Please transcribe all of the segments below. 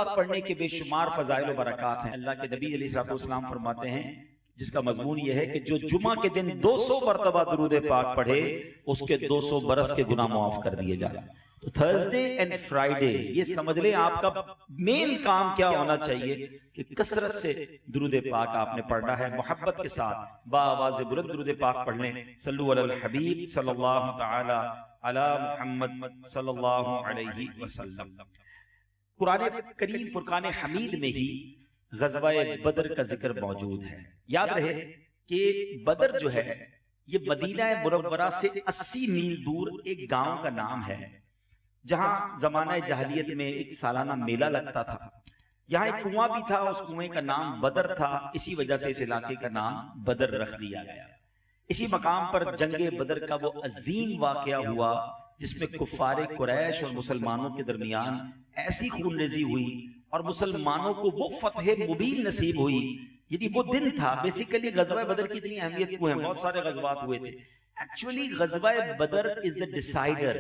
پاک پڑھنے کے بے شمار فضائل و برکات ہیں۔ اللہ کے نبی علیہ السلام فرماتے ہیں جس کا مضمون یہ ہے کہ جو جمعہ کے دن 200 مرتبہ درود پاک پڑھے اس کے 200 برس کے گناہ معاف کر دیے جائیں۔ تو تھرسڈے اینڈ فرائیڈے یہ سمجھ لیں آپ کا مین کام کیا ہونا چاہیے کہ کثرت سے درود پاک آپ نے پڑھنا ہے، محبت کے ساتھ با آواز بلند درود پاک پڑھ لیں۔ صلو علی الحبیب صلی اللہ تعالی علی محمد صلی اللہ علیہ وسلم۔ قرآن کریم فرقان حمید میں ہی غزوہ بدر کا ذکر موجود ہے۔ یاد رہے کہ بدر جو ہے یہ مدینہ منورہ سے 80 میل دور ایک گاؤں کا نام ہے جہاں زمانہ جاہلیت میں ایک سالانہ میلہ لگتا تھا۔ یہاں ایک کنواں بھی تھا، اس کنویں کا نام بدر تھا، اسی وجہ سے اس علاقے کا نام بدر رکھ دیا گیا۔ اسی مقام پر جنگ بدر کا وہ عظیم واقعہ ہوا جس میں کفار قریش اور مسلمانوں کے درمیان ایسی خون ریزی ہوئی اور مسلمانوں کو وہ فتح مبین نصیب ہوئی۔ یعنی وہ دن تھا، بیسیکلی غزوہ بدر کی اتنی اہمیت کیوں ہے؟ بہت سارے غزوات ہوئے تھے، ایکچولی غزوہ بدر از the decider،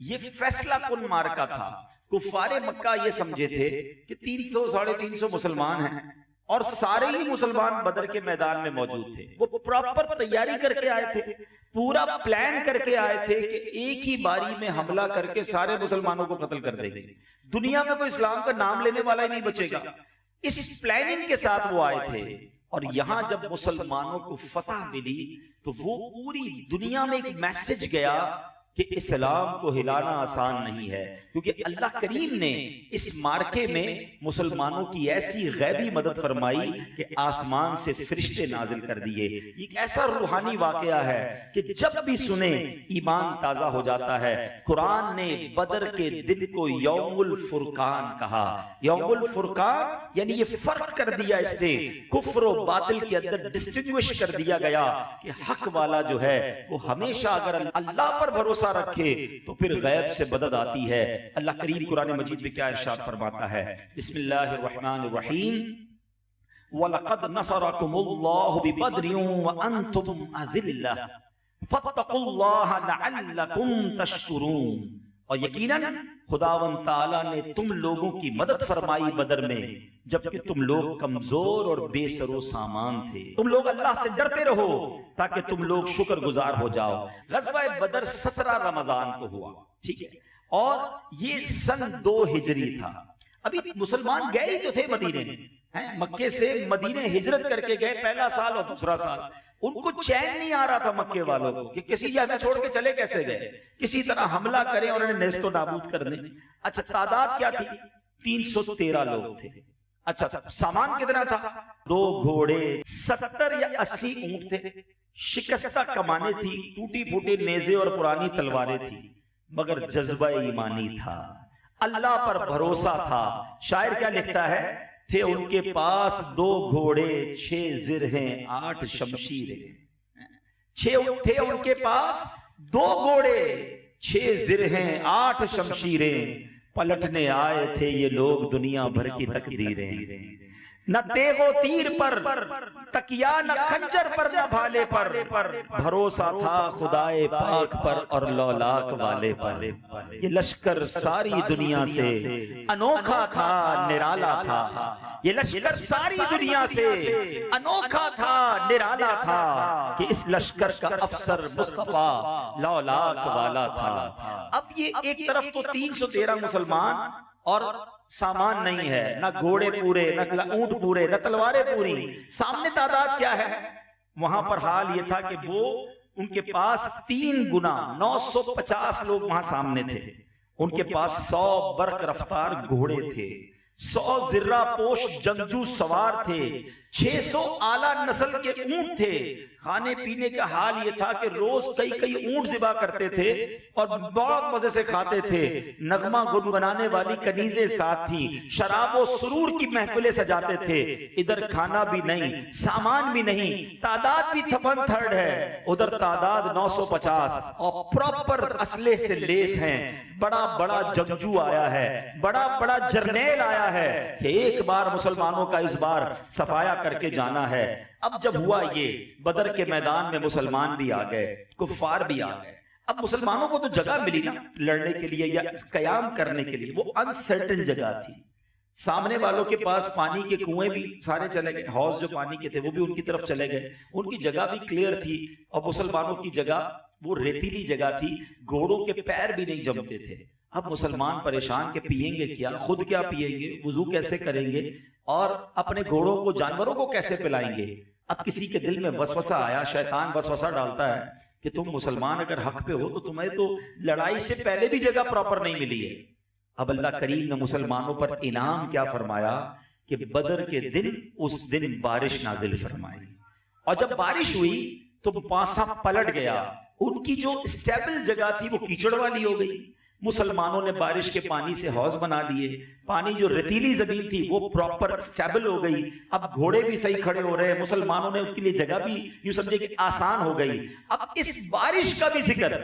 یہ فیصلہ کن مارکا تھا۔ کفار مکہ یہ سمجھے تھے کہ 300 ساڑھے 300 مسلمان ہیں اور سارے ہی مسلمان بدر کے میدان میں موجود تھے۔ وہ پراپر تیاری کر کے آئے تھے، پورا پلان کر کے آئے تھے کہ ایک ہی باری میں حملہ کر کے سارے مسلمانوں کو قتل کر دیں گے، دنیا میں کوئی اسلام کا نام لینے والا ہی نہیں بچے گا۔ اس پلاننگ کے ساتھ وہ آئے تھے، اور یہاں جب مسلمانوں کو فتح ملی تو وہ پوری دنیا میں ایک میسج گیا کہ اسلام کو ہلانا آسان نہیں ہے، کیونکہ اللہ کریم نے اس مارکے میں مسلمانوں کی ایسی غیبی مدد فرمائی کہ آسمان سے فرشتے نازل کر دیے۔ ایک ایسا روحانی واقعہ ہے کہ جب بھی سنیں ایمان تازہ ہو جاتا ہے۔ قرآن نے بدر کے دن کو یوم الفرقان کہا۔ یوم الفرقان یعنی یہ فرق کر دیا، اس نے کفر و باطل کے اندر ڈسٹنگوش کر دیا گیا کہ حق والا جو ہے وہ ہمیشہ اگر اللہ پر بھروسہ رکھے تو پھر غیب سے مدد آتی ہے۔ اللہ کریم قرآن مجید میں کیا ارشاد فرماتا ہے؟ بسم اللہ الرحمن الرحیم، وَلَقَدْ نَصَرَكُمُ اللَّهُ بِبَدْرٍ وَأَنْتُمْ أَذِلَّةٌ فَاتَّقُوا اللَّهَ لَعَلَّكُمْ تَشْكُرُونَ۔ اور یقیناً خداوند تعالیٰ نے تم لوگوں کی مدد فرمائی بدر میں جبکہ تم لوگ کمزور اور بے سر و سامان تھے۔ تم لوگ اللہ سے ڈرتے رہو تاکہ تم لوگ شکر گزار ہو جاؤ۔ غزوہ بدر 17 رمضان کو ہوا، ٹھیک ہے، اور یہ سن 2 ہجری تھا۔ ابھی مسلمان گئے ہی تو تھے مدینے، مکے سے مدینے ہجرت کر کے گئے، پہلا سال اور دوسرا سال۔ ان کو چین نہیں آ رہا تھا مکے والوں کو کہ کسی جگہ چھوڑ کے چلے کیسے گئے، کسی طرح حملہ کریں اور انہیں نیست و نابود کر دیں۔ اچھا تعداد کیا تھی؟ 313 لوگ تھے۔ اچھا سامان کتنا تھا؟ 2 گھوڑے، 70 یا 80 اونٹ تھے، شکستہ کمانیں تھی، ٹوٹی پھوٹی نیزے اور پرانی تلواریں تھی، مگر جذبہ ایمانی تھا، اللہ پر بھروسہ تھا۔ شاعر کیا لکھتا ہے؟ تھے ان کے پاس 2 گھوڑے 6 زرہیں 8 شمشیریں۔ تھے ان کے پاس 2 گھوڑے 6 زرہیں 8 شمشیریں، پلٹنے آئے تھے یہ لوگ دنیا بھر کی تقدیریں۔ نہ تیغ و تیر پر تکیا، نہ خنجر پر، نہ بھالے پر، بھروسہ تھا خدائے پاک پر اور لولاک والے پر۔ یہ لشکر ساری دنیا سے انوکھا تھا، نرالا تھا۔ یہ لشکر ساری دنیا سے انوکھا تھا، نرالا تھا، کہ اس لشکر کا افسر مصطفیٰ لولاک والا تھا۔ اب یہ ایک طرف تو 313 مسلمان اور سامان نہیں ہے، نہ گھوڑے پورے، نہ اونٹ پورے، نہ تلواریں پوری، سامنے تعداد کیا ہے؟ وہاں پر حال یہ تھا کہ وہ ان کے پاس 3 گنا 950 لوگ وہاں سامنے تھے۔ ان کے پاس 100 برق رفتار گھوڑے تھے، 100 زرہ پوش جنگجو سوار تھے، 600 اعلیٰ نسل کے اونٹ تھے۔ کھانے پینے کا حال یہ تھا کہ روز کئی اونٹ ذبح کرتے تھے اور بہت مزے سے کھاتے تھے۔ نغمہ گنگنانے والی کنیزیں ساتھ تھی، شراب و سرور کی محفلیں سجاتے تھے۔ ادھر کھانا بھی نہیں، سامان بھی نہیں، تعداد بھی 1/3 ہے، ادھر تعداد 950 اور پراپر اسلحے سے لیس ہیں۔ بڑا بڑا جنگجو آیا ہے، بڑا بڑا جرنیل آیا ہے کہ ایک بار مسلمانوں کا اس بار صفایا کر کے جانا ہے۔ اب جب ہوا یہ، بدر کے میدان میں مسلمان بھی آ گئے، کفار بھی آ گئے۔ اب مسلمانوں کو تو جگہ ملی نا لڑنے کے لیے یا قیام کرنے کے لیے، وہ انسرٹن جگہ تھی، سامنے والوں کے پاس پانی کے کنویں بھی سارے چلے گئے، حوض جو پانی کے تھے وہ بھی ان کی طرف چلے گئے، ان کی جگہ بھی کلیئر تھی، اور مسلمانوں کی جگہ وہ ریتیلی جگہ تھی، گھوڑوں کے پیر بھی نہیں جمتے تھے۔ اب مسلمان پریشان کہ پیئیں گے کیا، خود کیا پیئیں گے، وضو کیسے کریں گے، اور اپنے گھوڑوں کو جانوروں کو کیسے پلائیں گے۔ اب کسی کے دل میں وسوسہ آیا، شیطان وسوسہ ڈالتا ہے کہ تم مسلمان اگر حق پہ ہو تو تمہیں تو لڑائی سے پہلے بھی جگہ پراپر نہیں ملی ہے۔ اب اللہ کریم نے مسلمانوں پر انعام کیا فرمایا کہ بدر کے دن اس دن بارش نازل فرمائی، اور جب بارش ہوئی تو پاسا پلٹ گیا، ان کی جو اسٹیبل جگہ تھی وہ کیچڑ والی ہو گئی۔ مسلمانوں نے بارش کے پانی سے حوض بنا لیے، پانی جو ریتیلی زمین تھی وہ پراپر اسٹیبل ہو گئی، اب گھوڑے بھی صحیح کھڑے ہو رہے ہیں، مسلمانوں نے اس کے لیے جگہ بھی یوں سمجھے کہ آسان ہو گئی۔ اب اس بارش کا بھی ذکر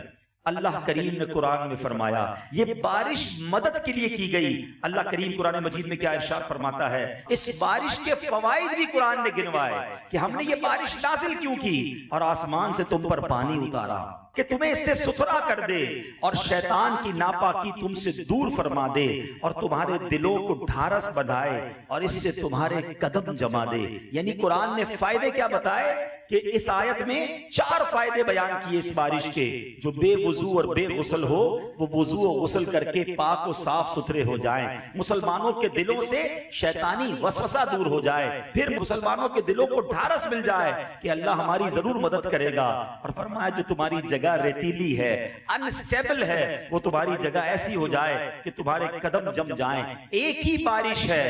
اللہ کریم نے قرآن میں فرمایا، یہ بارش مدد کے لیے کی گئی۔ اللہ کریم قرآن مجید میں کیا ارشاد فرماتا ہے، اس بارش کے فوائد بھی قرآن نے گنوائے کہ ہم نے یہ بارش نازل کیوں کی، اور آسمان سے تم پر پانی اتارا کہ تمہیں اس سے ستھرا کر دے، اور شیطان کی ناپاکی تم سے دور فرما دے، اور تمہارے دلوں کو ڈھارس بندھائے، اور اس سے تمہارے قدم جما دے۔ یعنی قرآن نے فائدے کیا بتائے کہ اس آیت میں 4 فائدے بیان کیے اس بارش کے۔ جو بے وضو اور بے غسل ہو وہ وضو و غسل کر کے پاک و صاف ستھرے ہو جائیں، مسلمانوں کے دلوں سے شیطانی وسوسہ دور ہو جائے، پھر مسلمانوں کے دلوں کو ڈھارس مل جائے کہ اللہ ہماری ضرور مدد کرے گا، اور فرمایا جو تمہاری جگہ ریتیلی ہے، انسٹیبل ہے، وہ تمہاری جگہ ایسی ہو جائے کہ تمہارے قدم جم جائیں۔ ایک ہی بارش ہے،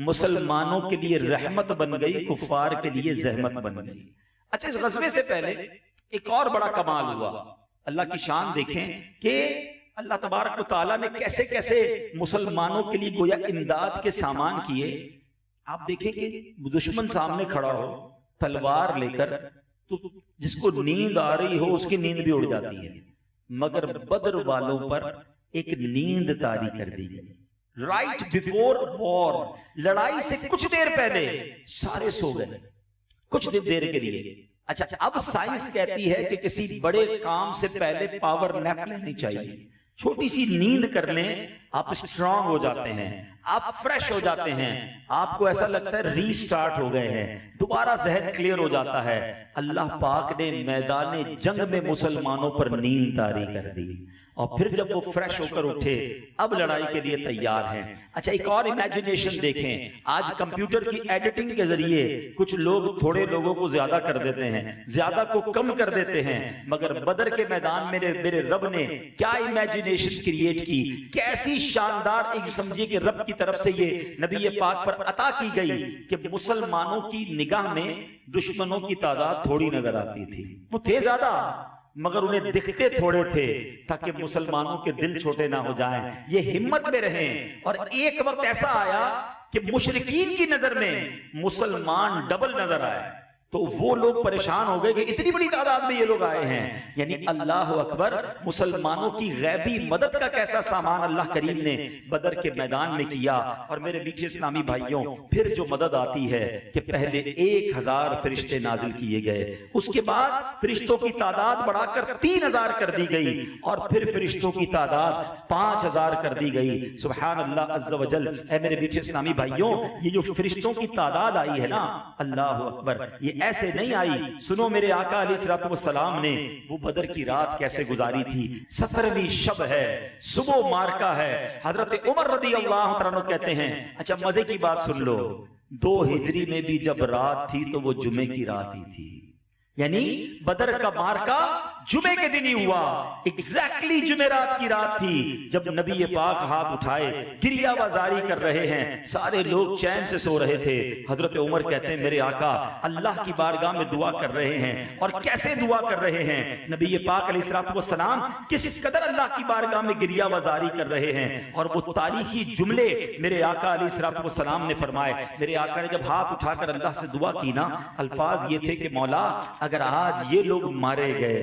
مسلمانوں کے لیے رحمت بن گئی، کفار کے لیے زحمت بن گئی۔ اچھا، اس غزوے سے پہلے ایک اور بڑا کمال ہوا۔ اللہ کی شان دیکھیں کہ اللہ تبارک و تعالیٰ نے کیسے کیسے مسلمانوں کے لیے گویا امداد کے سامان کیے۔ آپ دیکھیں کہ دشمن سامنے کھڑا ہو تلوار لے کر تو جس کو نیند آ رہی ہو اس کی نیند بھی اڑ جاتی ہے، مگر بدر والوں پر ایک نیند طاری کر دی گئی۔ رائٹ بیفور وار، لڑائی سے کچھ دیر پہلے سارے سو گئے کچھ دیر کے لیے۔ اچھا، اب سائنس کہتی ہے کہ کسی بڑے کام سے پہلے پاور نیپ لینی چاہیے، چھوٹی سی نیند کر لیں، آپ اسٹرانگ ہو جاتے ہیں، آپ فریش ہو جاتے ہیں، آپ کو ایسا لگتا ہے ری سٹارٹ ہو گئے ہیں، دوبارہ ذہن کلیئر ہو جاتا ہے۔ اللہ پاک نے میدان جنگ میں مسلمانوں پر نیند طاری کر دی، اور پھر جب وہ فریش ہو کر اٹھے اب لڑائی کے لیے تیار ہیں۔ اچھا، ایک اور امیجنیشن دیکھیں، آج کمپیوٹر کی ایڈیٹنگ کے ذریعے کچھ لوگ تھوڑے لوگوں کو زیادہ کر دیتے ہیں، زیادہ کو کم کر دیتے ہیں، مگر بدر کے میدان میں میرے رب نے کیا امیجنیشن کریٹ کی، کیسی شاندار، ایک سمجھیے کہ رب کی طرف سے یہ نبی پاک پر عطا کی گئی کہ مسلمانوں کی نگاہ میں دشمنوں کی تعداد تھوڑی نظر آتی تھی، وہ تھے زیادہ مگر انہیں دکھتے تھوڑے تھے، تاکہ مسلمانوں کے دل چھوٹے نہ ہو جائیں، یہ ہمت میں رہیں۔ اور ایک وقت ایسا آیا کہ مشرکین کی نظر میں مسلمان ڈبل نظر آئے، تو وہ لوگ پریشان ہو گئے کہ اتنی بڑی تعداد میں یہ لوگ آئے ہیں۔ یعنی اللہ اکبر، مسلمانوں کی غیبی مدد کا کیسا سامان اللہ کریم نے بدر کے میدان میں کیا۔ اور میرے میٹھے اسلامی بھائیوں، پھر جو مدد آتی ہے کہ پہلے 1000 فرشتے نازل کیے گئے، اس کے بعد فرشتوں کی تعداد بڑھا کر 3000 کر دی گئی، اور پھر فرشتوں کی تعداد 5000 کر دی گئی۔ سبحان اللہ عز و جل۔ اے میرے میٹھے اسلامی بھائیوں، یہ جو فرشتوں کی تعداد آئی ہے نا، اللہ اکبر، یہ ایسے نہیں آئی۔ سنو میرے آقا علیہ الصلوۃ والسلام نے وہ بدر کی رات کیسے گزاری تھی۔ 17ویں شب ہے، صبح مارکا ہے، حضرت عمر رضی اللہ عنہ کہتے ہیں، اچھا مزے کی بات سن لو، 2 ہجری میں بھی جب رات تھی تو وہ جمعے کی رات ہی تھی، یعنی بدر کا مارکا جمعے کے دن ہی ہوا، ایگزیکٹلی جمعرات کی رات تھی جب نبی پاک ہاتھ اٹھائے گریہ بازاری کر رہے ہیں، سارے لوگ چین سے سو رہے تھے۔ حضرت عمر کہتے ہیں میرے آقا اللہ کی بارگاہ میں دعا کر رہے ہیں، اور کیسے دعا کر رہے ہیں، نبی پاک علیہ الصلوۃ والسلام کس قدر اللہ کی بارگاہ میں گریہ بازاری کر رہے ہیں، اور وہ تاریخی جملے میرے آقا علیہ الصلوۃ والسلام نے فرمائے۔ میرے آقا نے جب ہاتھ اٹھا کر اللہ سے دعا کی نا، الفاظ یہ تھے کہ مولا اگر آج یہ لوگ مارے گئے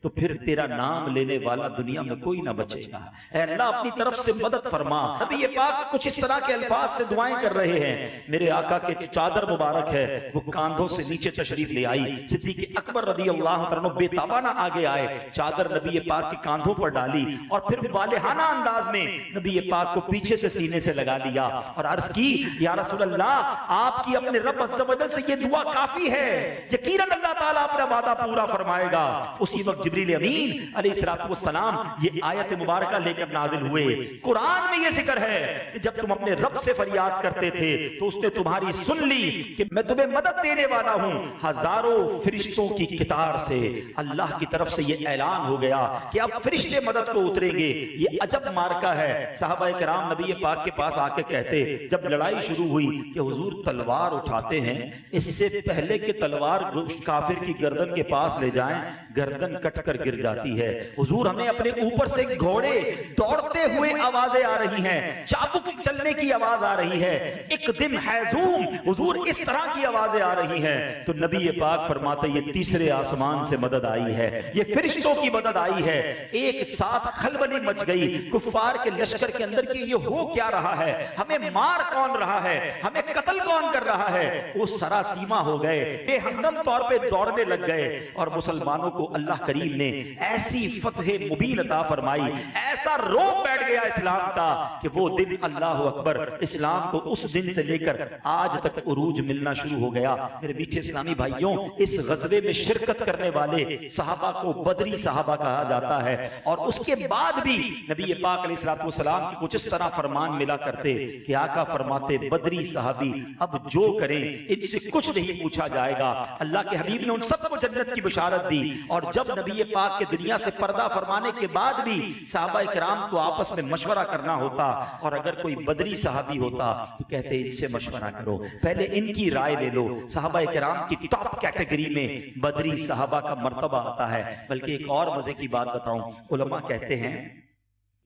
تو پھر تیرا نام لینے والا دنیا میں کوئی نہ بچے گا۔ اے اللہ اپنی طرف سے مدد فرما۔ نبی پاک کچھ اس طرح کے الفاظ سے دعائیں کر رہے ہیں، میرے آقا کے چادر مبارک ہے وہ کاندھوں سے نیچے تشریف لے آئی، صدیق اکبر رضی اللہ عنہ بے تابانہ آگے آئے، چادر نبی پاک کے کاندھوں پر ڈالی اور پھر والہانہ انداز میں نبی پاک کو پیچھے سے سینے سے لگا لیا اور عرض کی یا رسول اللہ آپ کی اپنے رب عز و جل سے یہ دعا کافی ہے، یقیناً اللہ تعالیٰ اپنا وعدہ پورا فرمائے گا۔ اسی وقت جبریل امین علیہ السلام یہ آیت مبارکہ لے کر نازل ہوئے۔ قرآن میں یہ ذکر ہے کہ جب تم اپنے رب سے فریاد کرتے تھے تو اس نے تمہاری سن لی کہ میں تمہیں مدد دینے والا ہوں ہزاروں فرشتوں کی قطار سے۔ اللہ کی طرف سے یہ اعلان ہو گیا کہ اب فرشتے مدد کو اتریں گے۔ یہ عجب مارکہ ہے۔ صحابہ کرام نبی پاک کے پاس آ کے کہتے جب لڑائی شروع ہوئی کہ حضور تلوار اٹھاتے ہیں اس سے پہلے کہ تلوار کافر کی گردن کے پاس لے جائیں گردن کٹ کر گر جاتی ہے، حضور ہمیں اپنے اوپر سے گھوڑے دوڑتے ہوئے آوازیں آ رہی ہیں، چابک چلنے کی آواز آ رہی ہے، ایک دم حیزوم حضور اس طرح کی آوازیں آ رہی ہیں۔ تو نبی پاک فرماتے یہ تیسرے آسمان سے مدد آئی ہے، یہ فرشتوں کی مدد آئی ہے۔ ایک ساتھ خلبلی مچ گئی کفار کے لشکر کے اندر کہ یہ ہو کیا رہا ہے، ہمیں مار کون رہا ہے، ہمیں قتل کون کر رہا ہے۔ وہ سراسیما ہو گئے، بے ہنگم طور پہ دوڑنے لگ گئے اور مسلمانوں کو اللہ کریم نے ایسی فتح مبین عطا فرمائی، ایسا روب بیٹھ گیا اسلام کا کہ وہ دن اللہ اکبر اسلام کو اس دن سے لے کر آج تک عروج ملنا شروع ہو گیا۔ میرے میٹھے اسلامی بھائیوں اس غزوے میں شرکت کرنے والے صحابہ کو بدری صحابہ کہا جاتا ہے، اور اس کے بعد بھی نبی پاک علیہ السلام کی کچھ اس طرح فرمان ملا کرتے کہ آقا فرماتے بدری صحابی اب جو کریں ان سے کچھ نہیں پوچھا جائے گا۔ اللہ کے حبیب نے ان سب کو جنت کی بشارت دی، اور جب نبی پاک کے دنیا سے پردہ فرمانے کے بعد بھی صحابہ کرام کو آپس میں مشورہ کرنا ہوتا، اور اگر کوئی بدری صحابی ہوتا تو کہتے ان سے مشورہ کرو، پہلے ان کی رائے لے لو۔ صحابہ کرام کی ٹاپ کیٹیگری میں بدری صحابہ کا مرتبہ آتا ہے۔ بلکہ ایک اور مزے کی بات بتاؤں، علماء کہتے ہیں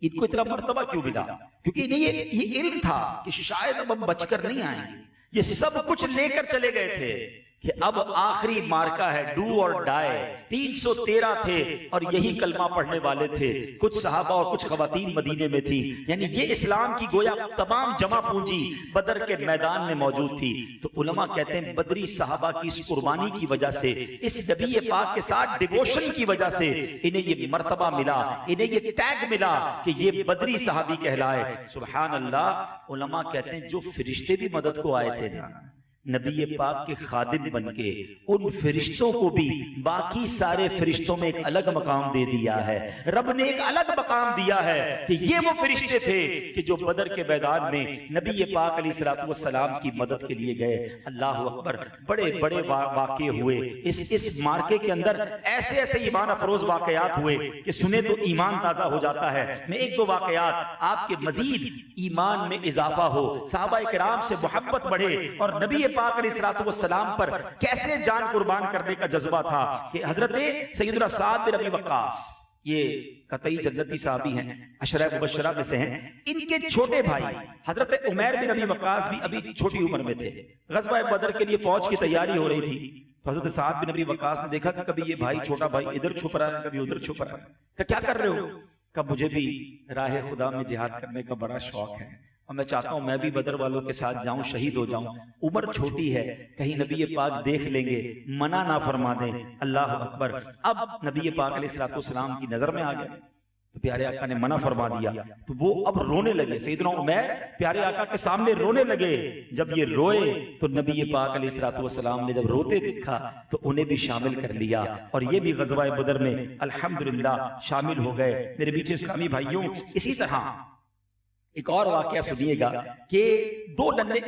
ان کو اتنا مرتبہ کیوں ملا، کیونکہ انہیں یہ علم تھا کہ شاید اب ہم بچ کر نہیں آئیں گے، یہ سب کچھ لے کر چلے گئے تھے کہ اب آخری مارکہ ہے، ڈو اور ڈائی۔ 313 تھے اور یہی کلمہ پڑھنے والے تھے، کچھ صحابہ اور کچھ خواتین مدینے میں تھی، یعنی یہ اسلام کی گویا تمام جمع پونجی بدر کے میدان میں موجود تھی۔ تو علماء کہتے ہیں بدری صحابہ کی اس قربانی کی وجہ سے، اس نبی پاک کے ساتھ ڈیووشن کی وجہ سے انہیں یہ مرتبہ ملا، انہیں یہ ٹیگ ملا کہ یہ بدری صحابی کہلائے۔ سبحان اللہ۔ علماء کہتے ہیں جو فرشتے بھی مدد کو آئے تھے نا، نبی پاک کے خادم بن کے ان فرشتوں کو بھی باقی سارے فرشتوں میں ایک الگ مقام دے دیا ہے۔ رب نے ایک الگ مقام دیا ہے کہ یہ وہ فرشتے تھے کہ جو بدر کے میدان میں نبی پاک علیہ السلام کی مدد کے لیے گئے۔ اللہ اکبر، بڑے بڑے واقعے ہوئے اس مارکے کے اندر، ایسے ایسے ایمان افروز واقعات ہوئے کہ سنے تو ایمان تازہ ہو جاتا ہے۔ میں ایک دو واقعات آپ کے مزید ایمان میں اضافہ ہو، صحابہ کرام سے محبت بڑھے، اور نبی پاک علیہ السلام پر کیسے جان قربان کرنے کا جذبہ تھا کہ حضرت سیدنا سعد بن ابی وقاص، یہ قطعی جنتی صحابی ہیں، عشرہ مبشرہ میں سے ہیں، ان کے چھوٹے بھائی حضرت عمیر بن ابی وقاص بھی ابھی چھوٹی عمر میں تھے۔ غزوہ بدر کے لیے فوج کی تیاری ہو رہی تھی، تو حضرت سعد بن ابی وقاص نے دیکھا کہ کبھی یہ بھائی چھوٹا بھائی ادھر چھپ رہا ہے، کبھی ادھر چھپ رہا ہے، کہ کیا کر رہے ہو؟ کہ مجھے بھی راہ خدا میں جہاد کرنے کا بڑا شوق ہے، اور میں چاہتا ہوں میں بھی بدر والوں کے ساتھ جاؤں، شہید ہو جاؤں، عمر چھوٹی ہے، کہیں نبی پاک دیکھ لیں گے، منع نہ فرما دیں۔ اللہ اکبر۔ اب نبی پاک علیہ السلام کی نظر میں آ گیا تو پیارے آقا نے منع فرما دیا، تو وہ اب رونے لگے۔ سیدنا عمیر پیارے آقا کے سامنے رونے لگے۔ جب یہ روئے تو نبی پاک علیہ السلام نے جب روتے دیکھا تو انہیں بھی شامل کر لیا، اور یہ بھی غزوہ بدر میں الحمدللہ شامل ہو گئے۔ میرے میٹھے اسلامی بھائیوں، اسی طرح ایک اور واقعہ سنیے گا کہ دو ننے،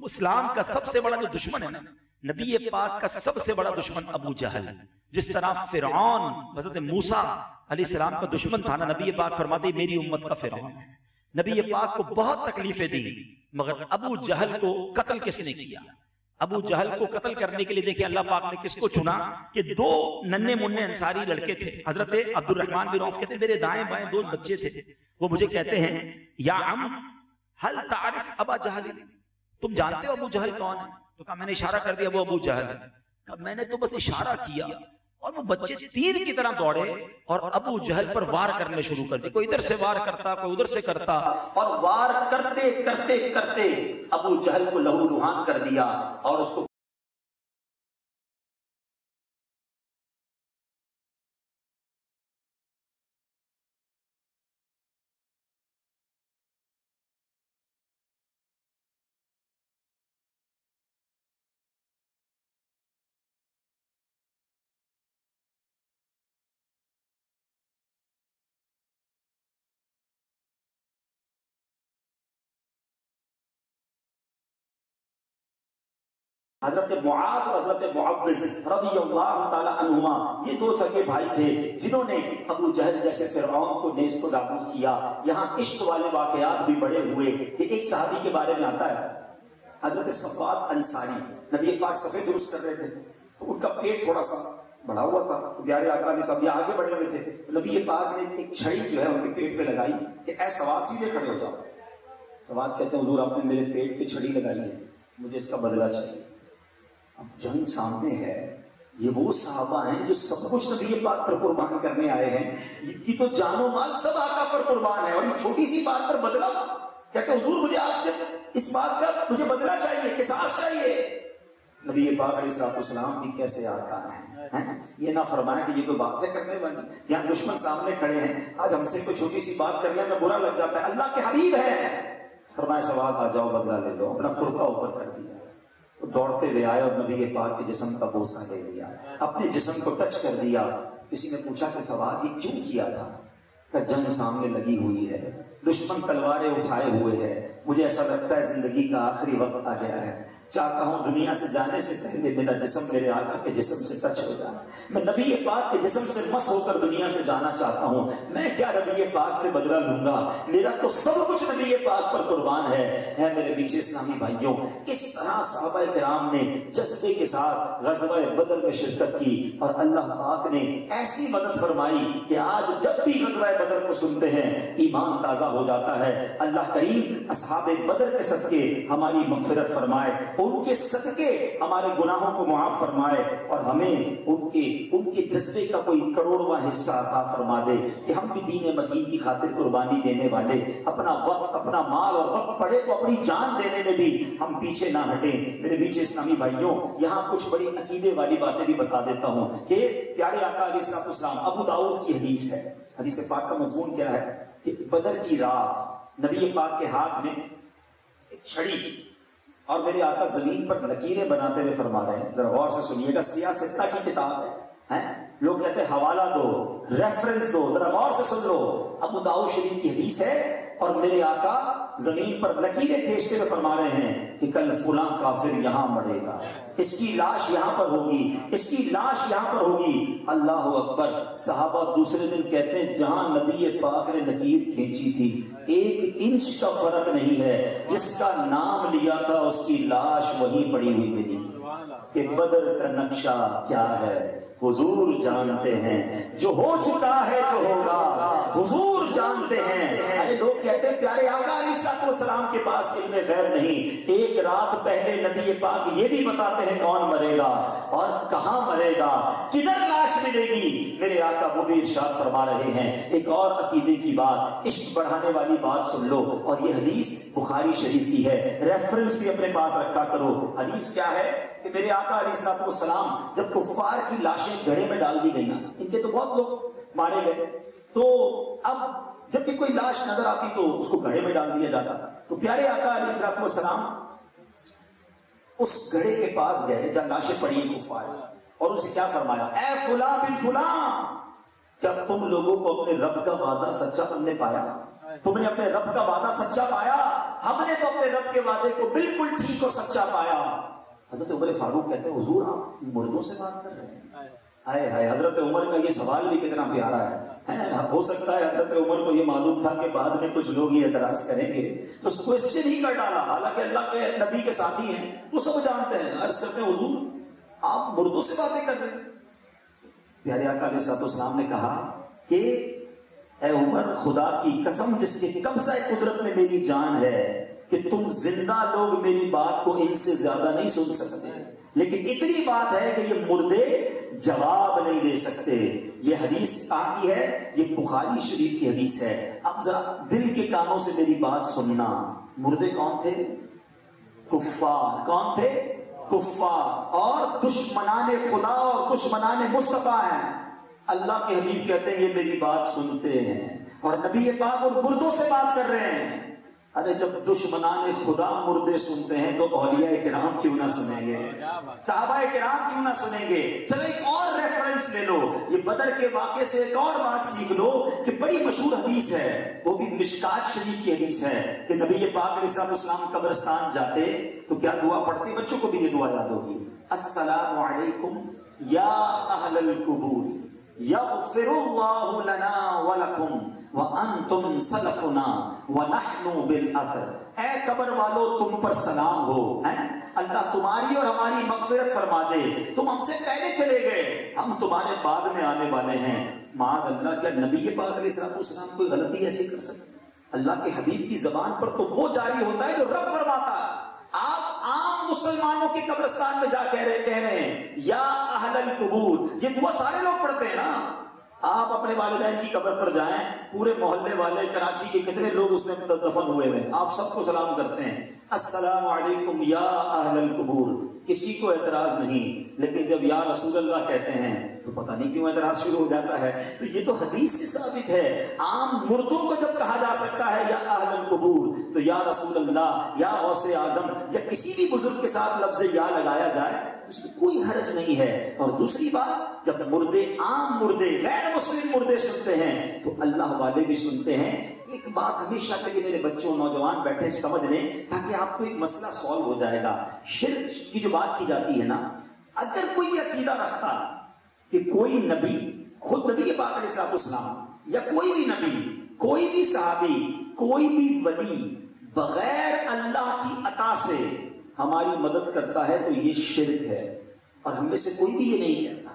اسلام کا سب سے بڑا جو دشمن ہے نا، نبی پاک کا سب سے بڑا دشمن ابو جہل، جس طرح فرعون حضرت موسیٰ علیہ السلام کا دشمن تھا نا، نبی پاک فرماتے میری امت کا فرعون ہے۔ نبی پاک کو بہت تکلیفیں دی، مگر ابو جہل کو قتل کس نے کیا؟ ابو جہل کو قتل کرنے کے لیے دیکھیں اللہ پاک نے کس کو چنا کہ دو ننے مننے انصاری لڑکے تھے، حضرت عبد الرحمن بن عوف کہتے ہیں میرے دائیں بائیں دو بچے تھے، وہ مجھے کہتے ہیں یا عم ہل تعرف ابا جہل، تم جانتے ہو ابو جہل کون ہے؟ تو کہا میں نے اشارہ کر دیا وہ ابو جہل ہے۔ کہا میں نے تو بس اشارہ کیا اور وہ بچے تیر کی طرح دوڑے اور ابو جہل پر وار کرنے شروع کر دی. کوئی ادھر سے وار کرتا, کوئی ادھر سے کرتا, اور وار کرتے کرتے کرتے ابو جہل کو لہو لہان کر دیا اور اس کو حضرت معاذ اور حضرت معوذ رضی اللہ تعالی عنہما یہ دو سگے بھائی تھے جنہوں نے ابو جہل جیسے فرعون کو نیست و نابود کیا. یہاں عشق والے واقعات بھی بڑے ہوئے کہ ایک صحابی کے بارے میں آتا ہے حضرت صفوان انصاری, نبی پاک صفے درست کر رہے تھے تو ان کا پیٹ تھوڑا سا بڑھا ہوا تھا, تو پیارے آقا نے سب آگے بڑھے ہوئے تھے, نبی پاک نے ایک چھڑی جو ہے ان کے پیٹ پہ لگائی کہ اے سواد سیدھے کھڑے ہو جاؤ. سواد کہتے ہیں حضور آپ نے میرے پیٹ پہ چھڑی لگائی ہے, مجھے اس کا بدلہ چاہیے. اب جنگ سامنے ہے, یہ وہ صحابہ ہیں جو سب کچھ نبی پاک پر قربان کرنے آئے ہیں, ان کی تو جان و مال سب آقا پر قربان ہے, اور یہ چھوٹی سی بات پر بدلہ کہتے حضور مجھے آپ سے اس بات کا مجھے بدلہ چاہیے, قصاص چاہیے. نبی پاک علیہ السلام بھی کیسے آقا ہیں, یہ نہ فرمایا کہ یہ کوئی باتیں کرنے والی, یہاں دشمن سامنے کھڑے ہیں, آج ہم سے کوئی چھوٹی سی بات کر لیا میں برا لگ جاتا ہے, اللہ کے حبیب ہیں. فرمایا سواد آ جاؤ بدلہ لے لو, اپنا کرتا اوپر کر دیا, دوڑتے ہوئے آئے اور نبی پاک کے جسم کا بوسہ لے لیا, اپنے جسم کو ٹچ کر دیا. کسی نے پوچھا کہ سواد یہ کیوں کیا تھا, کہ جنگ سامنے لگی ہوئی ہے, دشمن تلواریں اٹھائے ہوئے ہے, مجھے ایسا لگتا ہے زندگی کا آخری وقت آ گیا ہے, چاہتا ہوں دنیا سے جانے سے پہلے میرا جسم میرے آقا کے جسم سے ٹچ ہو جائے, میں نبی پاک کے جسم سے مس ہو کر دنیا سے جانا چاہتا ہوں. میں کیا نبی پاک سے بدلہ لوں گا, میرا تو سب کچھ نبی پاک پر قربان ہے. ہے میرے پیچھے اسلامی بھائیوں, اس طرح صحابہ کرام نے جذبے کے ساتھ غزوہ بدر میں شرکت کی, اور اللہ پاک نے ایسی مدد فرمائی کہ آج جب بھی غزوہ بدر کو سنتے ہیں ایمان تازہ ہو جاتا ہے. اللہ کریم اصحاب بدر کے صدقے ہماری مغفرت فرمائے, ان کے صدقے ہمارے گناہوں کو معاف فرمائے, اور ہمیں ان کے جذبے کا کوئی کروڑواں حصہ عطا فرما دے کہ ہم بھی دین متین کی خاطر قربانی دینے والے, اپنا وقت اپنا مال اور وقت پڑے تو اپنی جان دینے میں بھی ہم پیچھے نہ ہٹیں. میرے پیچھے اسلامی بھائیوں, یہاں کچھ بڑی عقیدے والی باتیں بھی بتا دیتا ہوں کہ پیارے آقا علیہ السلام, ابو داؤد کی حدیث ہے, حدیث پاک کا مضمون کیا ہے کہ بدر کی رات نبی پاک کے ہاتھ میں ایک چھڑی تھی, اور میرے آقا زمین پر لکیریں بناتے ہوئے فرما رہے ہیں, ذرا غور سے سنیے گا, سیاستہ کی کتاب ہے, لوگ کہتے ہیں حوالہ دو, ریفرنس دو, ذرا غور سے سن لو. ابو داؤد شریف کی حدیث ہے, اور میرے آقا زمین پر لکیریں کھینچتے ہوئے فرما رہے ہیں کہ کل فلاں کافر یہاں مرے گا, اس کی لاش یہاں پر ہوگی, اس کی لاش یہاں پر ہوگی. اللہ اکبر. صحابہ دوسرے دن کہتے ہیں جہاں نبی پاک نے لکیر کھینچی تھی 1 انچ کا فرق نہیں ہے, جس کا نام لیا تھا اس کی لاش وہیں پڑی ہوئی ملی. کہ بدر کا نقشہ کیا ہے حضور جانتے ہیں, جو ہو چکا ہے جو ہوگا حضور جانتے ہیں. ارے لوگ کہتے ہیں پیارے آقا علیہ السلام کے پاس علم غیب نہیں, ایک رات پہلے نبی پاک یہ بھی بتاتے ہیں کون مرے گا اور کہاں مرے گا, کدھر لاش ملے گی. میرے آقا وہ بھی ارشاد فرما رہے ہیں. ایک اور عقیدے کی بات, عشق بڑھانے والی بات سن لو, اور یہ حدیث بخاری شریف کی ہے, ریفرنس بھی اپنے پاس رکھا کرو. حدیث کیا ہے کہ میرے آقا علیہ السلام جب کفار کی لاشیں گھڑے میں ڈال دی گئی نا, ان کے تو بہت لوگ مارے گئے, تو اب جب بھی کوئی لاش نظر آتی تو اس کو گھڑے میں ڈال دیا جاتا. تو پیارے آقا علیہ السلام اس گھڑے کے پاس گئے جہاں لاشیں پڑی ہیں کفار, اور ان سے کیا فرمایا, اے فلاں بن فلاں, کیا تم لوگوں کو اپنے رب کا وعدہ سچا تم نے پایا, تم نے اپنے رب کا وعدہ سچا پایا. ہم نے تو اپنے رب کے وعدے کو بالکل ٹھیک اور سچا پایا. حضرت عمر فاروق کہتے ہیں حضور آپ مردوں سے بات کر رہے ہیں. ہائے ہائے, حضرت عمر کا یہ سوال بھی کتنا پیارا ہے. ہو سکتا ہے حضرت عمر کو یہ معلوم تھا کہ بعد میں کچھ لوگ یہ اعتراض کریں گے, تو اس کوشچن ہی کر ڈالا, حالانکہ اللہ کے نبی کے ساتھی ہیں, وہ سب جانتے ہیں. عرض کرتے ہیں حضور آپ مردوں سے باتیں کر رہے ہیں. پیارے آقا علیہ السلام نے کہا کہ اے عمر, خدا کی قسم جس کے قبضہ قدرت میں میری جان ہے کہ تم زندہ لوگ میری بات کو ان سے زیادہ نہیں سن سکتے, لیکن اتنی بات ہے کہ یہ مردے جواب نہیں دے سکتے. یہ حدیث کہاں کی ہے؟ یہ بخاری شریف کی حدیث ہے. اب ذرا دل کے کانوں سے میری بات سننا. مردے کون تھے؟ کفار. کون تھے؟ کفار اور دشمنان خدا اور دشمنان مصطفیٰ ہیں. اللہ کے حبیب کہتے ہیں یہ میری بات سنتے ہیں اور نبی پاک اور مردوں سے بات کر رہے ہیں. ارے جب دشمنان خدا مردے سنتے ہیں تو اولیاء کرام کیوں نہ سنیں گے؟ صحابہ کرام کیوں نہ سنیں گے؟ چلو ایک اور ریفرنس لے لو. یہ بدر کے واقعے سے ایک اور بات سیکھ لو کہ بڑی مشہور حدیث ہے, وہ بھی مشکات شریف کی حدیث ہے کہ نبی پاک علیہ السلام قبرستان جاتے تو کیا دعا پڑھتے؟ بچوں کو بھی یہ دعا یاد ہوگی. السلام علیکم یا اہل القبور یغفر اللہ لنا ولکم وانتم سلفنا ونحن بالاثر. اے قبر والو تم پر سلام ہو, اللہ تمہاری اور ہماری مغفرت فرما دے. تم ہم سے پہلے چلے گئے, ہم تمہارے بعد میں آنے والے ہیں. معاذ اللہ, کیا نبی پاک علیہ السلام کوئی غلطی ایسی کر سکتے؟ اللہ کے حبیب کی زبان پر تو وہ جاری ہوتا ہے جو رب فرماتا ہے. آپ عام مسلمانوں کے قبرستان میں جا کہہ رہے ہیں یا اہل القبور. یہ دعا سارے لوگ پڑھتے ہیں نا. آپ اپنے والدین کی قبر پر جائیں, پورے محلے والے کراچی کے کتنے لوگ اس میں دفن ہوئے ہیں, آپ سب کو سلام کرتے ہیں السلام علیکم یا اہل القبور. کسی کو اعتراض نہیں, لیکن جب یا رسول اللہ کہتے ہیں تو پتہ نہیں کیوں اعتراض شروع ہو جاتا ہے. تو یہ تو حدیث سے ثابت ہے. عام مردوں کو جب کہا جا سکتا ہے یا اہل القبور تو یا رسول اللہ یا غوث اعظم یا کسی بھی بزرگ کے ساتھ لفظ یا لگایا جائے اس میں کوئی حرج نہیں ہے. اور دوسری بات, جب مردے عام مردے غیر مسلم مردے سنتے ہیں تو اللہ والے بھی سنتے ہیں. ایک بات ہمیشہ کہ میرے بچوں نوجوان بیٹھے سمجھ لیں تاکہ آپ کو ایک مسئلہ سالو ہو جائے گا. شرک کی جو بات کی جاتی ہے نا, اگر کوئی عقیدہ رکھتا کہ کوئی نبی, خود نبی پاک علیہ السلام یا کوئی بھی نبی, کوئی بھی صحابی, کوئی بھی ولی بغیر اللہ کی عطا سے ہماری مدد کرتا ہے تو یہ شرک ہے. اور ہم میں سے کوئی بھی یہ نہیں کہتا.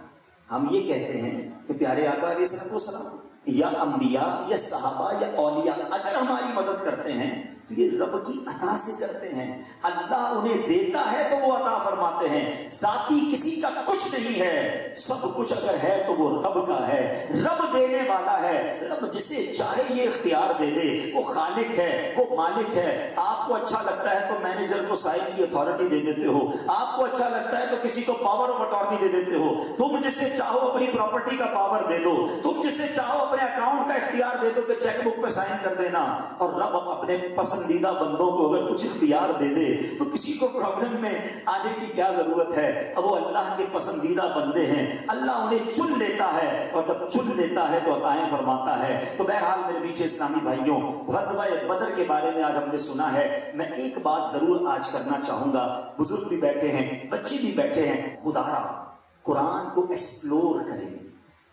ہم یہ کہتے ہیں کہ پیارے آقا علیہ السلام یا انبیاء یا صحابہ یا اولیاء اگر ہماری مدد کرتے ہیں تو یہ رب کی عطا سے کرتے ہیں. اللہ انہیں دیتا ہے تو وہ عطا فرماتے ہیں. ذاتی کسی کا کچھ نہیں ہے, سب کچھ اگر ہے تو وہ رب کا ہے. رب دینے والا ہے. رب جسے چاہے یہ اختیار دے دے. وہ خالق ہے, وہ مالک ہے. آپ کو اچھا لگتا ہے تو مینیجر کو سائن کی اتھارٹی دے دیتے ہو. آپ کو اچھا لگتا ہے تو کسی کو پاور آف اٹارنی دے دیتے ہو. تم جسے چاہو اپنی پراپرٹی کا پاور دے دو. تم جسے چاہو اپنے اکاؤنٹ کا اختیار دے دو کہ چیک بک پہ سائن کر دینا. اور رب اپنے پسندیدہ بندوں کو اگر کچھ اختیار دے دے تو کسی کو پرابلم میں آنے کی کیا ضرورت ہے؟ اب وہ اللہ کے پسندیدہ بندے ہیں, اللہ انہیں چن لیتا ہے اور جب چن لیتا ہے تو عطائیں فرماتا ہے. تو بہرحال میرے پیچھے اسلامی بھائیوں, غزوہ بدر کے بارے میں آج ہم نے سنا ہے. میں ایک بات ضرور آج کرنا چاہوں گا. بزرگ بھی بیٹھے ہیں, بچے بھی بیٹھے ہیں, خدا قرآن کو ایکسپلور کریں,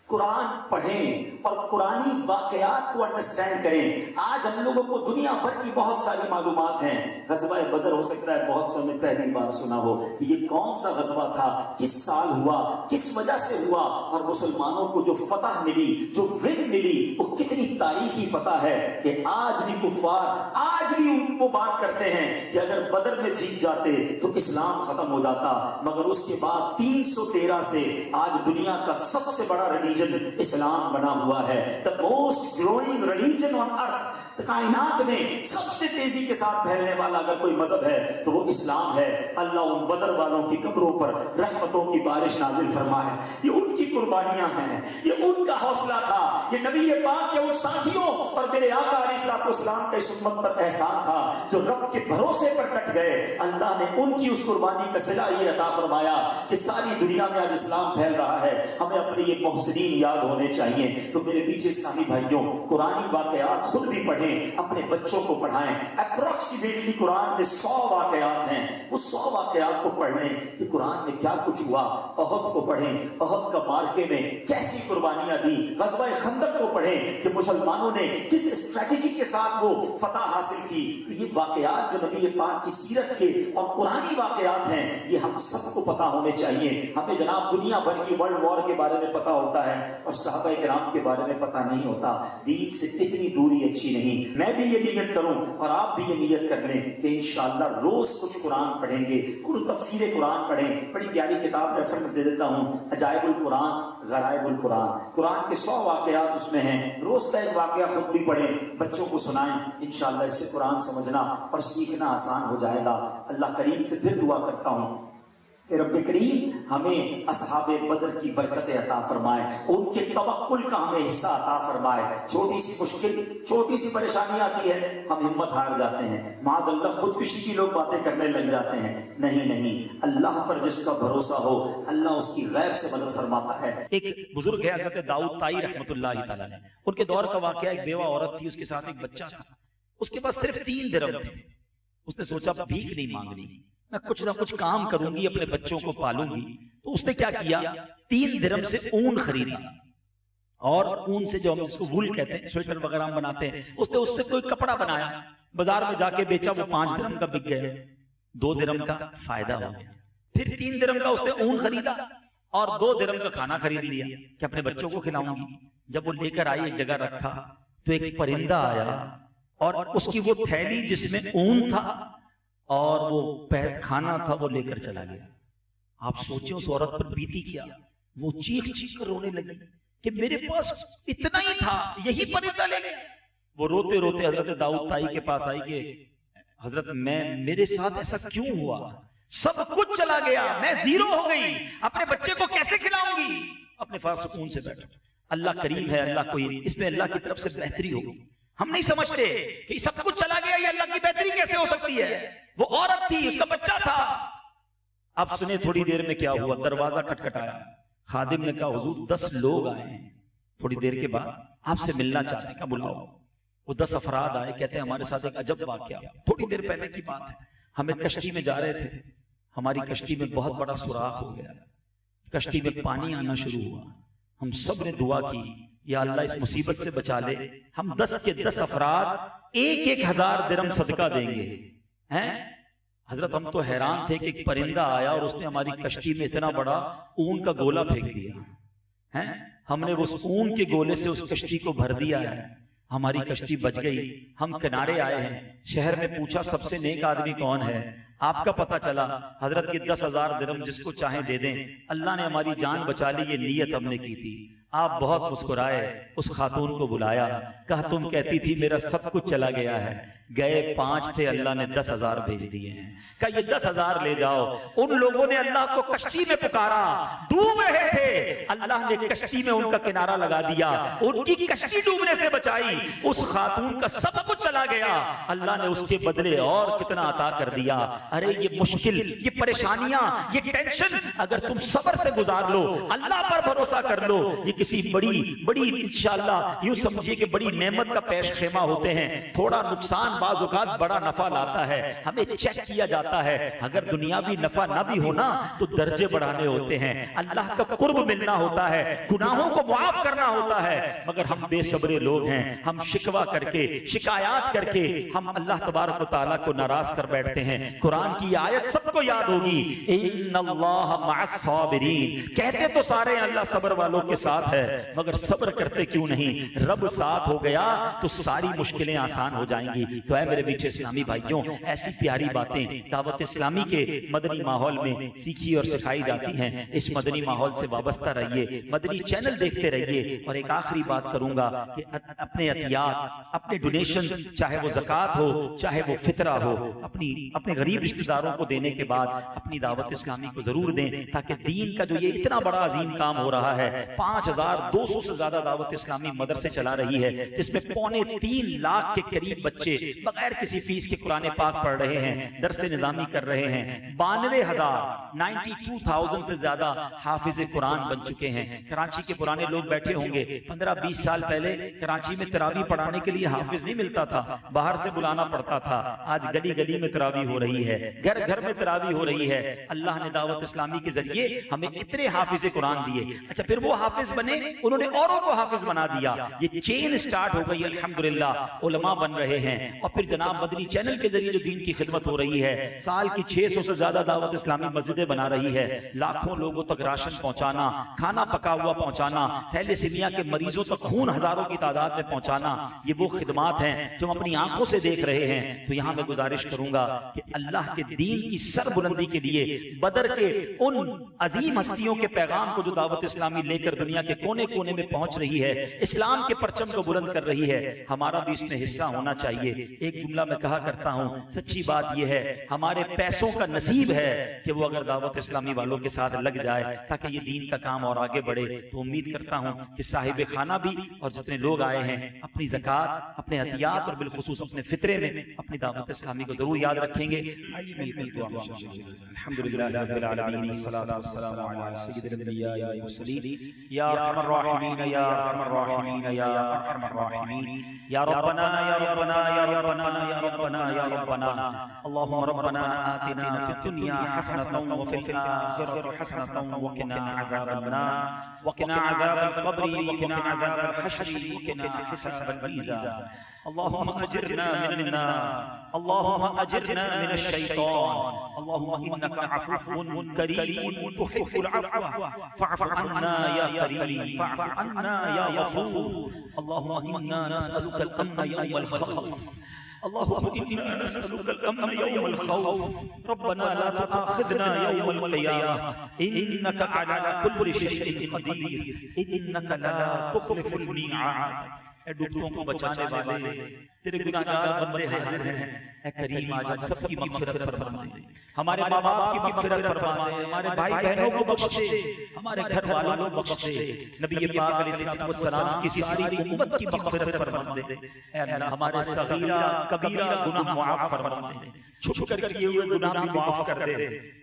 قرآن پڑھیں اور قرآنی واقعات کو انڈرسٹینڈ کریں. آج ہم لوگوں کو دنیا بھر کی بہت ساری معلومات ہیں. غزوہ بدر ہو سکتا ہے بہت سو نے پہلی بار سنا ہو کہ یہ کون سا غزوہ تھا, کس سال ہوا, کس وجہ سے ہوا, اور مسلمانوں کو جو فتح ملی, جو ون ملی, وہ کتنی تاریخی فتح ہے کہ آج بھی کفار آج بھی وہ بات کرتے ہیں کہ اگر بدر میں جیت جاتے تو اسلام ختم ہو جاتا. مگر اس کے بعد 313 سے آج دنیا کا سب سے بڑا ریلیجن اسلام بنا ہوا ہے. the most growing religion on earth. کائنات میں سب سے تیزی کے ساتھ پھیلنے والا اگر کوئی مذہب ہے تو وہ اسلام ہے. اللہ ان بدر والوں کی قبروں پر رحمتوں کی بارش نازل فرمائے. یہ ان کی قربانیاں ہیں, یہ ان کا حوصلہ تھا, یہ نبی پاک کے ان ساتھیوں اور میرے آقا علیہ السلام کے اس امت پر احسان تھا جو رب کے بھروسے پر ڈٹ گئے. اللہ نے ان کی اس قربانی کا صلہ یہ عطا فرمایا کہ ساری دنیا میں آج اسلام پھیل رہا ہے. ہمیں اپنے یہ محسنین یاد ہونے چاہیے. تو میرے پیچھے اسلامی بھائیوں, قرآنی واقعات خود بھی پڑھیں, اپنے بچوں کو پڑھائیں. اپروکسیمیٹلی قرآن میں 100 واقعات ہیں. وہ 100 واقعات کو پڑھ لیں کہ قرآن میں کیا کچھ ہوا. احد کو پڑھیں, احد کا مارچ معرکے میں کیسی قربانیاں دی، غزوہ خندق کو پڑھیں کہ مسلمانوں نے کس اسٹریٹجی کے ساتھ وہ فتح حاصل کی. تو یہ واقعات جو نبی پاک کی سیرت کے اور قرآنی واقعات ہیں، یہ ہم سب کو پتہ ہونے چاہیے. ہمیں جناب دنیا بھر کی ورلڈ وار کے بارے میں پتہ ہوتا ہے اور صحابہ کرام کے بارے میں پتہ نہیں ہوتا. دین سے اتنی دوری اچھی نہیں. میں بھی یہ نیت کروں اور آپ بھی یہ نیت کر لیں کہ انشاءاللہ روز کچھ قرآن پڑھیں گے، کچھ تفسیر قرآن پڑھیں. بڑی پیاری کتاب ریفرنس دے دیتا ہوں، عجائب القرآن غرائب القرآن. قرآن کے 100 واقعات اس میں ہیں. روز کا ایک واقعہ خود بھی پڑھیں، بچوں کو سنائیں. انشاءاللہ اس سے قرآن سمجھنا اور سیکھنا آسان ہو جائے گا. اللہ کریم سے پھر دعا کرتا ہوں کہ رب کریم ہمیں اصحاب بدر کی برکت عطا فرمائے، ان کے توکل کا ہمیں حصہ عطا فرمائے. چھوٹی سی مشکل، چھوٹی سی پریشانی آتی ہے، ہم ہمت ہار جاتے ہیں، معاذ اللہ خودکشی کی لوگ باتیں کرنے لگ جاتے ہیں. نہیں، اللہ پر جس کا بھروسہ ہو اللہ اس کی غیب سے مدد فرماتا ہے. ایک بزرگ ہے حضرت داؤد طائی رحمۃ اللہ تعالیٰ نے، ان کے دور کا واقعہ، ایک بیوہ عورت تھی، اس کے ساتھ ایک بچہ تھا. اس کے پاس صرف 3 درہم تھے. اس نے سوچا بھیک نہیں مانگنی، میں کچھ نہ کچھ کام کروں گی، اپنے بچوں کو پالوں گی. تو اس نے کیا کیا، 3 درہم سے اون خریدا، اور اون سے جو ہم اس کو وول کہتے ہیں، سویٹر وغیرہ ہم بناتے ہیں، اس نے اس سے کوئی کپڑا بنایا، بازار میں جا کے بیچا. وہ 5 درہم کا بک گیا، 2 درہم کا فائدہ ہو گیا. پھر 3 درہم کا اس نے اون خریدا اور 2 درہم کا کھانا خرید لیا کہ اپنے بچوں کو کھلاؤں گی. جب وہ لے کر آئی، ایک جگہ رکھا، تو ایک پرندہ آیا اور اس کی وہ تھیلی جس میں اون تھا اور وہ کھانا تھا وہ لے کر چلا گیا. آپ سوچیں اس عورت پر بیتی کیا. وہ چیخ کر رونے لگی کہ میرے پاس اتنا ہی تھا، یہی پرندہ لے گیا. وہ روتے روتے حضرت داؤد طائی کے پاس آئی کہ حضرت میرے ساتھ ایسا کیوں ہوا، سب کچھ چلا گیا، میں زیرو ہو گئی، اپنے بچے کو کیسے کھلاؤں گی. اپنے پاس سکون سے بیٹھو، اللہ کریم ہے، اللہ کوئی اس میں اللہ کی طرف سے بہتری ہوگی. ہم نہیں سمجھتے کہ سب کچھ چلا گیا، یہ اللہ کی بہتری کیسے ہو سکتی ہے. وہ عورت تھی، اس کا بچہ تھا. اب سنیں تھوڑی دیر میں کیا ہوا. دروازہ کھٹکھٹایا، خادم نے کہا حضور 10 لوگ آئے ہیں، تھوڑی دیر کے بعد آپ سے ملنا چاہتے ہیں، کہا بلاؤ. وہ 10 افراد آئے، کہتے ہیں ہمارے ساتھ ایک عجب واقعہ، تھوڑی دیر پہلے کی بات ہے. ہم ایک کشتی میں جا رہے تھے، ہماری کشتی میں بہت بڑا سوراخ ہو گیا، کشتی میں پانی آنا شروع ہوا. ہم سب نے دعا کی یا اللہ اس مصیبت سے بچا لے. ہم 10 کے 10 افراد 1,000 درہم صدقہ دیں گے. حضرت ہم تو حیران تھے کہ ایک پرندہ آیا اور اس نے ہماری کشتی میں اتنا بڑا اون کا گولا پھینک دیا. ہم نے اس اون کے گولے سے اس کشتی کو بھر دیا ہے، ہماری کشتی بچ گئی. ہم کنارے آئے ہیں، شہر میں پوچھا سب سے نیک آدمی کون ہے، آپ کا پتہ چلا حضرت کے 10,000 درہم جس کو چاہیں دے دیں، اللہ نے ہماری جان بچا لی، یہ نیت ہم نے کی تھی. آپ بہت مسکرائے، اس خاتون کو بلایا، کہا تم کہتی تھی میرا سب کچھ چلا گیا ہے، گئے 5 تھے، اللہ نے 10,000 بھیج دیے ہیں. کہا یہ 10,000 لے جاؤ. ان لوگوں نے اللہ کو کشتی میں پکارا، ڈوب رہے تھے، اللہ نے کشتی میں ان کا کنارہ لگا دیا، ان کی کشتی ڈوبنے سے بچائی. اس خاتون کا سب کچھ چلا گیا، اللہ نے اس کے بدلے اور کتنا عطا کر دیا. ارے یہ مشکل، یہ پریشانیاں، یہ ٹینشن اگر تم صبر سے گزار لو، اللہ پر بھروسہ کر لو، یہ کسی بڑی انشاءاللہ یوں سمجھیے کہ بڑی نعمت کا پیش خیمہ ہوتے ہیں. تھوڑا نقصان بعض اوقات بڑا نفع لاتا ہے. ہمیں چیک کیا جاتا ہے، اگر دنیاوی نفع نہ بھی ہونا تو درجے بڑھانے ہوتے ہیں، اللہ کا قرب ملنا ہوتا ہے، گناہوں کو معاف کرنا ہوتا ہے. مگر ہم بے صبرے لوگ ہیں، ہم شکوہ کر کے، شکایات کر کے ہم اللہ تبارک و تعالیٰ کو ناراض کر بیٹھتے ہیں. قرآن کی آیت سب کو یاد ہوگی، ان اللہ مع الصابرین. کہتے تو سارے اللہ صبر والوں کے ساتھ ہے، مگر صبر کرتے کیوں نہیں. رب ساتھ ہو گیا تو ساری مشکلیں آسان ہو جائیں گی. تو اے میرے میٹھے اسلامی بھائیوں، ایسی پیاری باتیں دعوت اسلامی کے مدنی ماحول میں سیکھی اور سکھائی جاتی ہیں. اس مدنی ماحول سے وابستہ رہیے، مدنی چینل دیکھتے رہیے. اور ایک آخری بات کروں گا کہ اپنے عطیات، اپنے ڈونیشنز، چاہے وہ زکوٰۃ ہو چاہے وہ فطرہ ہو، اپنے غریب رشتہ داروں کو دینے کے بعد اپنی دعوت اسلامی کو ضرور دیں، تاکہ دین کا جو یہ اتنا بڑا عظیم کام ہو رہا ہے، 5,200 سے زیادہ دعوت اسلامی مدرسے چلا رہی ہے، جس میں 3.25 لاکھ کے قریب بچے بغیر کسی فیس کے قرآن پاک پڑھ رہے ہیں، درس نظامی کر رہے ہیں. 92,000 سے زیادہ حافظ قرآن بن چکے ہیں. کراچی کے پرانے لوگ بیٹھے ہوں گے، 15-20 سال پہلے کراچی میں تراویح پڑھانے کے لیے حافظ نہیں ملتا تھا، باہر سے بلانا پڑتا تھا. آج گلی گلی میں تراویح ہو رہی ہے. ہے, گھر گھر میں تراویح ہو رہی ہے. اللہ نے دعوت اسلامی کے ذریعے ہمیں اتنے حافظ قرآن دیے. اچھا پھر وہ حافظ بنے, انہوں نے اوروں کو حافظ بنا دیا. یہ چین سٹارٹ ہو گئی الحمدللہ, علماء بن رہے ہیں. اور پھر جناب مدنی چینل کے ذریعے جو دین کی خدمت ہو رہی ہے, سال کی 600 سے زیادہ دعوت اسلامی مسجدیں بنا رہی ہے. لاکھوں لوگوں تک راشن پہنچانا, کھانا پکا ہوا پہنچانا, تھیلیسیمیا کے مریضوں تک خون ہزاروں کی تعداد میں پہنچانا, یہ وہ خدمات ہیں جو ہم اپنی آنکھوں سے دیکھ رہے ہیں. تو یہاں میں گزارش کروں گا کہ اللہ کے دین کی سر بلندی کے لیے بدر کے ان عظیم ہستیوں کے پیغام کو جو دعوت اسلامی لے کر دنیا کے کونے کونے میں پہنچ رہی ہے, اسلام کے پرچم کو بلند کر رہی ہے, ہمارا بھی اس میں حصہ ہونا چاہیے. ایک جملہ میں کہا کرتا ہوں, سچی بات یہ ہے ہمارے پیسوں کا نصیب ہے کہ وہ اگر دعوت اسلامی والوں کے ساتھ لگ جائے تاکہ یہ دین کا کام اور آگے بڑھے. تو امید کرتا ہوں کہ صاحب خانہ بھی اور جتنے لوگ آئے ہیں اپنی زکوٰۃ, اپنے عطیات اور بالخصوص اپنے فطرے میں اپنی دعوت اسلامی کو ضرور یاد رکھیں گے. الحمدللہ رب العالمین, والصلاۃ والسلام علی سید الانبیاء والمرسلین, یا ارحم الراحمین یا ارحم الراحمین یا ارحم الراحمین, یا ربنا یا ربنا یا ربنا یا ربنا یا ربنا. اللهم ربنا آتنا فی الدنیا حسنة وفی الآخرة حسنة وقنا عذاب النار وقنا عذاب القبر وقنا عذاب الحشر وقنا حساب الميزان. اللهم اجرنا من النار, اللهم اجرنا من الشيطان, اللهم انك عفو كريم تحب العفو فاعف عنا يا كريم, فاعف عنا يا غفور. اللهم انا نسألك الامن يوم الخوف, اللهم إنا نسألك الأمن يوم الخوف. ربنا لا تؤاخذنا يوم القيامة إنك على كل شيء قدير إنك لا تخلف الميعاد. اے ڈوبتوں کو بچانے والے تیرے گناہگار بندے حاضر ہیں, اے کریم آج ہم سب کی مغفرت فرما دے, ہمارے ماں باپ کی مغفرت فرما دے, ہمارے بھائی بہنوں کو بخش دے, ہمارے گھر والوں کو بخش دے, نبی پاک علیہ السلام کی ساری امت کی مغفرت فرما دے. اے اللہ ہمارے صغیرہ کبیرہ گناہ معاف فرما دے, چھپ کر کیے ہوئے گناہ بھی معاف کر دے.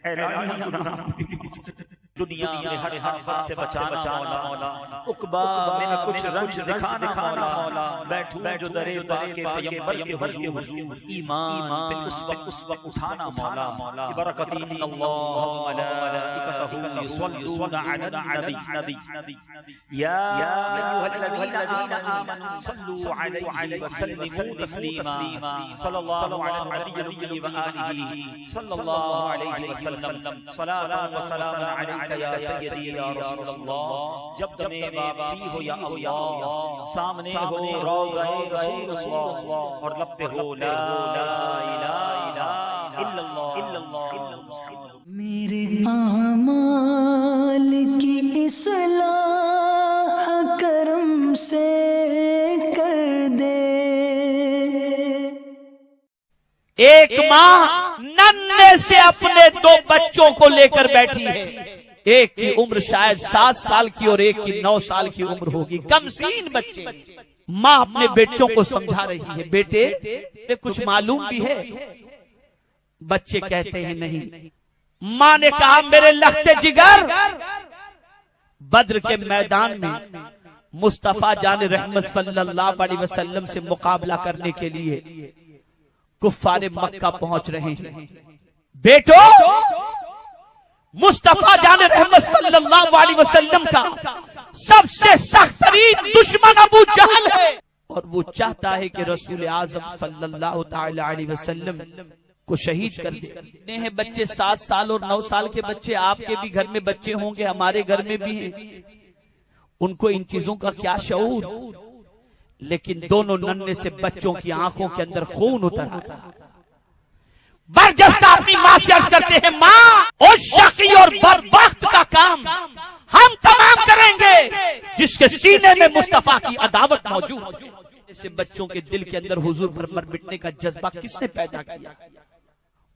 اے الہی گناہ دنیا میں ہر آفت سے بچانا مولا, عقبہ میں کچھ رنج دکھانا مولا, بیٹھوں جو درے پاک کے پیغمبر کے حضور ایمان پہ اس وقت اٹھانا مولا. برکت اللہ وملائکتہ یصلون علی النبی یا ایھا الذین آمنوا صلوا علیہ وسلموا تسلیما. صلی اللہ علی النبی وآلہ صلی اللہ علیہ وسلم. صلاۃ و سلام علیک یا سیدی یا رسول اللہ. جب تمہیں واپسی ہو یا اللہ, سامنے ہو روضہ رسول اللہ اور لب پہ ہو لا الہ الا اللہ. میرے اعمال کی اصلاح کرم سے کر دے. ایک ماں ننھے سے اپنے 2 بچوں کو لے کر بیٹھی ہے. ایک کی عمر شاید 7 سال کی اور ایک کی 9 سال کی عمر ہوگی, کم سین بچے. ماں اپنے بیٹوں کو سمجھا رہی ہے, بیٹے کچھ معلوم بھی ہے؟ بچے کہتے ہیں نہیں. ماں نے کہا میرے لخت جگر, بدر کے میدان میں مصطفیٰ جان رحمت صلی اللہ علیہ وسلم سے مقابلہ کرنے کے لیے کفار مکہ پہنچ رہے ہیں. بیٹو, مصطفیٰ جان رحمت صلی اللہ علیہ وسلم کا سب سے سخت ترین دشمن ابو جہل ہے, اور وہ چاہتا ہے کہ رسول اعظم صلی اللہ تعالی علیہ وسلم کو شہید کر دے. ہیں بچے 7 سال اور 9 سال کے بچے, آپ کے بھی گھر میں بچے ہوں گے, ہمارے گھر میں بھی ہیں, ان کو ان چیزوں کا کیا شعور. لیکن دونوں ننھے سے بچوں کی آنکھوں کے اندر خون اتر آتا. برجستہ اپنی ماں سے عرض کرتے ہیں, ماں اس شقی اور بدبخت کا کام ہم تمام کریں گے جس کے سینے میں مصطفیٰ کی عداوت موجود. ایسے بچوں کے دل کے اندر حضور پر مر مٹنے کا جذبہ کس نے پیدا کیا؟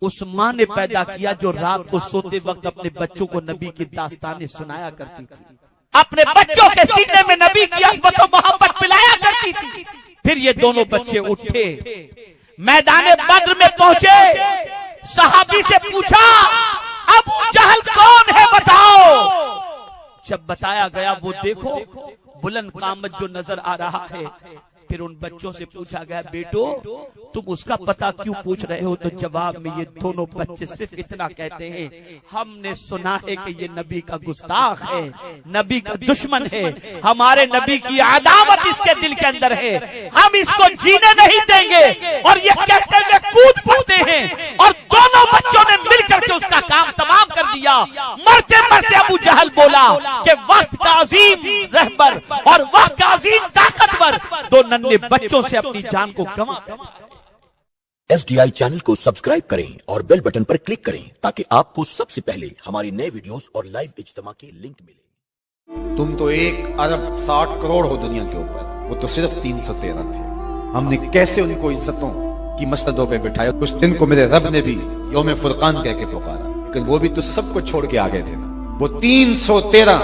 اس ماں نے پیدا کیا جو رات کو سوتے وقت اپنے بچوں کو نبی کی داستانیں سنایا کرتی تھی, اپنے بچوں کے سینے میں نبی کی عظمت و محبت پلایا کرتی تھی. پھر یہ دونوں بچے اٹھے, میدان بدر میں پہنچے, صحابی سے پوچھا ابو جہل کون ہے بتاؤ. جب بتایا گیا وہ دیکھو بلند قامت جو نظر آ رہا ہے, پھر ان بچوں سے پوچھا گیا بیٹو تم اس کا پتہ کیوں پوچھ رہے ہو؟ تو جواب میں یہ دونوں بچے صرف اتنا کہتے ہیں ہم نے سنا ہے کہ یہ نبی کا گستاخ ہے، نبی کا دشمن ہے، ہمارے نبی کی عداوت اس کے دل کے اندر ہے، ہم اس کو جینے نہیں دیں گے۔ اور یہ کہتے ہوئے کود پڑتے ہیں اور دونوں بچوں نے مل کر کے اس کا کام تمام کر دیا۔ مرتے مرتے ابو جہل بولا کہ وقت کا عظیم رہبر اور وقت کا عظیم طاقتور دو ننھے بچوں سے اپنی جان کو گنوا دیا۔ SDI چینل کو سبسکرائب کریں اور بیل بٹن پر کلک کریں تاکہ آپ کو سب سے پہلے ہماری نئے ویڈیوز اور لائیو اجتماع کے لنک ملے۔ تم تو 1 ارب 60 کروڑ ہو دنیا کے اوپر، وہ تو صرف 313 تھے۔ ہم نے کیسے ان کو عزتوں کی مسندوں پہ بٹھایا۔ اس دن کو میرے رب نے بھی یوم فرقان کہہ کے پکارا، لیکن وہ بھی تو سب کو چھوڑ کے آگے تھے نا۔ وہ 313،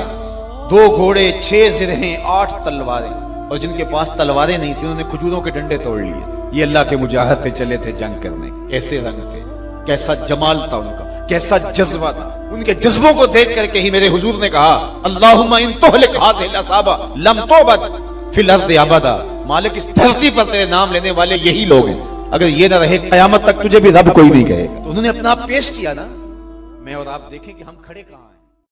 2 گھوڑے، 6 زرہیں، 8 تلواریں، اور جن کے پاس تلواریں نہیں تھی انہوں نے کھجوروں کے ڈنڈے توڑ لیے۔ یہ اللہ کے مجاہد تھے، چلے تھے جنگ کرنے۔ کیسے رنگ تھے، کیسا جمال تھا ان کا، کیسا جذبہ تھا۔ ان کے جذبوں کو دیکھ کر کے ہی میرے حضور نے کہا اللہم ان تہلک ہذہ الاصحابہ لم تعبد فی الارض ابدا۔ مالک اس دھرتی پر تیرے نام لینے والے یہی لوگ ہیں، اگر یہ نہ رہے قیامت تک تجھے بھی رب کوئی نہیں کہے گا۔ تو انہوں نے اپنا آپ پیش کیا نا، میں اور آپ دیکھیں کہ ہم کھڑے کہاں ہیں۔